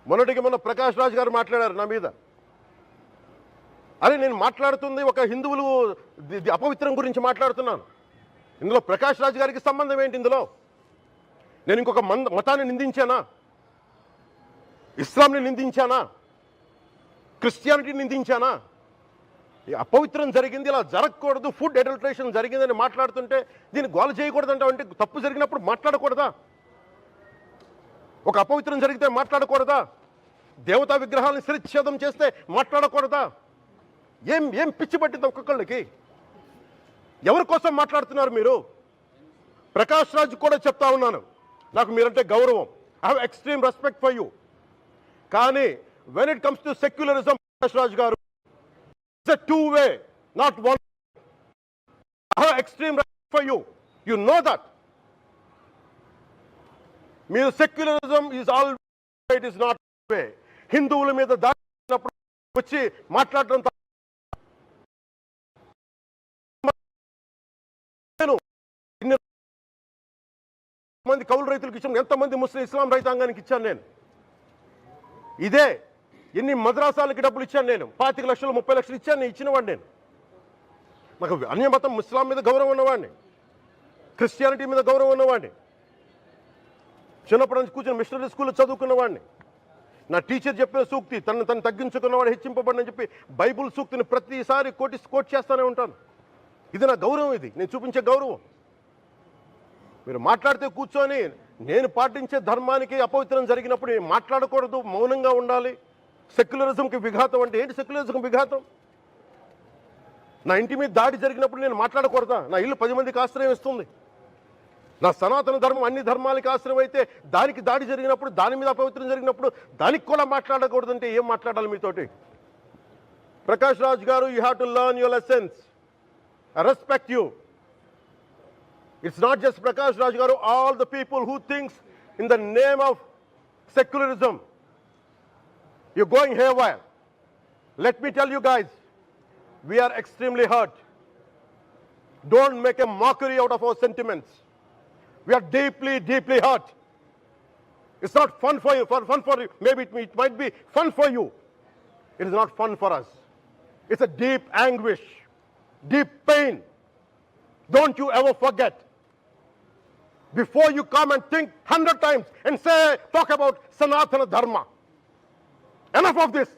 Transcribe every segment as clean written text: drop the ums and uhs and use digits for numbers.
మొన్నటికి మొన్న ప్రకాష్ రాజ్ గారు మాట్లాడారు నా మీద. అరే నేను మాట్లాడుతుంది ఒక హిందువులు అపవిత్రం గురించి మాట్లాడుతున్నాను. ఇందులో ప్రకాష్ రాజ్ గారికి సంబంధం ఏంటి? ఇందులో నేను ఇంకొక మతాన్ని నిందించానా? ఇస్లాంని నిందించానా? క్రిస్టియానిటీని నిందించానా? అపవిత్రం జరిగింది, ఇలా జరగకూడదు, ఫుడ్ అడల్టరేషన్ జరిగిందని మాట్లాడుతుంటే దీన్ని గోల చేయకూడదంటే, అంటే తప్పు జరిగినప్పుడు మాట్లాడకూడదా? ఒక అపవిత్రం జరిగితే మాట్లాడకూడదా? దేవతా విగ్రహాలను శిరచ్ఛేదం చేస్తే మాట్లాడకూడదా? ఏం పిచ్చి పట్టింది ఒక్కొక్కళ్ళకి? ఎవరి కోసం మాట్లాడుతున్నారు మీరు? ప్రకాష్ రాజ్ కూడా చెప్తా ఉన్నాను, నాకు మీరంటే గౌరవం, I have extreme respect for you. కానీ when it comes to secularism, Prakash Raj garu, it's a two way, not one. I have extreme respect for you, you know that. మీరు secularism is all, it is not way. హిందువుల మీద దాడి వచ్చి మాట్లాడడం మంది కౌలు రైతులకు ఇచ్చాను, ఎంతమంది ముస్లిం ఇస్లాం రైతాంగానికి ఇచ్చాను నేను. ఇదే ఎన్ని మద్రాసాలకి డబ్బులు ఇచ్చాను నేను, 25 లక్షలు 30 లక్షలు ఇచ్చాను, నేను ఇచ్చినవాడిని. నేను నాకు అన్యమతం ఇస్లాం మీద గౌరవం ఉన్నవాడిని, క్రిస్టియానిటీ మీద గౌరవం ఉన్నవాడిని, చిన్నప్పటి నుంచి కూర్చొని మిషనరీ స్కూల్లో చదువుకున్నవాడిని. నా టీచర్ చెప్పిన సూక్తి, తను తగ్గించుకున్నవాడు హెచ్చింపబడినని చెప్పి బైబుల్ సూక్తిని ప్రతిసారి కోట్ చేస్తూనే ఉంటాను. ఇది నా గౌరవం, ఇది నేను చూపించే గౌరవం. మీరు మాట్లాడితే కూర్చొని నేను పాటించే ధర్మానికి అపవిత్రం జరిగినప్పుడు మాట్లాడకూడదు, మౌనంగా ఉండాలి. సెక్యులరిజంకి విఘాతం అంటే ఏంటి? సెక్యులరిజంకి విఘాతం నా ఇంటి మీద దాడి జరిగినప్పుడు నేను మాట్లాడకూడదా? నా ఇల్లు 10 మందికి ఆశ్రయం ఇస్తుంది. నా సనాతన ధర్మం అన్ని ధర్మాలకి ఆశ్రయం అయితే దానికి దాడి జరిగినప్పుడు, దాని మీద అపవిత్రం జరిగినప్పుడు దానికి కూడా మాట్లాడకూడదంటే ఏం మాట్లాడాలి మీతోటి? ప్రకాష్ రాజ్ గారు, you have to learn your lessons. I respect you. It's not just Prakash Raj Garu, all the people who thinks in the name of secularism, you're going haywire. Let me tell you guys, we are extremely hurt. Don't make a mockery out of our sentiments. We are deeply, deeply hurt. It's not fun for you, for you. Maybe it might be fun for you. It is not fun for us. It's a deep anguish, deep pain. Don't you ever forget. Before you come and think 100 times and talk about Sanatana Dharma. Enough of this.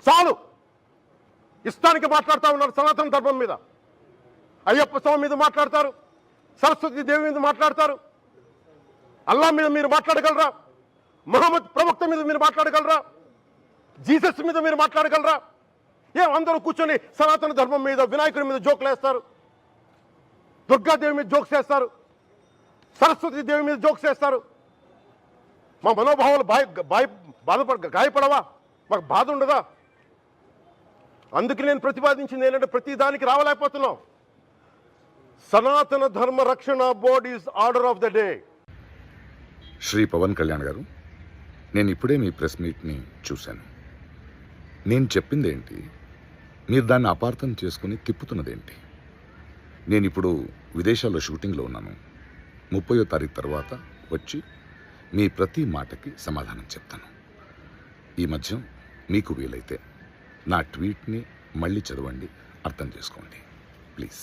చాలు. ఇష్టానికి మాట్లాడుతూ ఉన్నారు సనాతన ధర్మం మీద. అయ్యప్ప స్వామి మీద మాట్లాడతారు, సరస్వతి దేవి మీద మాట్లాడతారు, అల్లా మీద మీరు మాట్లాడగలరా? మహమ్మద్ ప్రవక్త మీద మీరు మాట్లాడగలరా? జీసస్ మీద మీరు మాట్లాడగలరా? అందరూ కూర్చొని సనాతన ధర్మం మీద, వినాయకుడి మీద జోకులు వేస్తారు, దుర్గాదేవి మీద జోక్స్ వేస్తారు, సరస్వతి దేవి మీద జోక్స్ వేస్తారు. మా మనోభావాలు గాయపడవా? మాకు బాధ ఉండదా? అందుకే నేను ప్రతిపాదించింది ఏంటంటే, ప్రతి దానికి రావలేకపోతున్నాం. Sanatana Dharma Rakshana board is order of the day. Shri Pawan Kalyan గారు, నేను ఇప్పుడే మీ ప్రెస్ మీట్ని చూశాను. నేను చెప్పింది ఏంటి, మీరు దాన్ని అపార్థం చేసుకుని తిప్పుతున్నదేంటి? నేను ఇప్పుడు విదేశాల్లో షూటింగ్లో ఉన్నాను. 30వ తారీఖు తర్వాత వచ్చి మీ ప్రతి మాటకి సమాధానం చెప్తాను. ఈ మధ్య మీకు వీలైతే నా ట్వీట్ని మళ్ళీ చదవండి, అర్థం చేసుకోండి ప్లీజ్.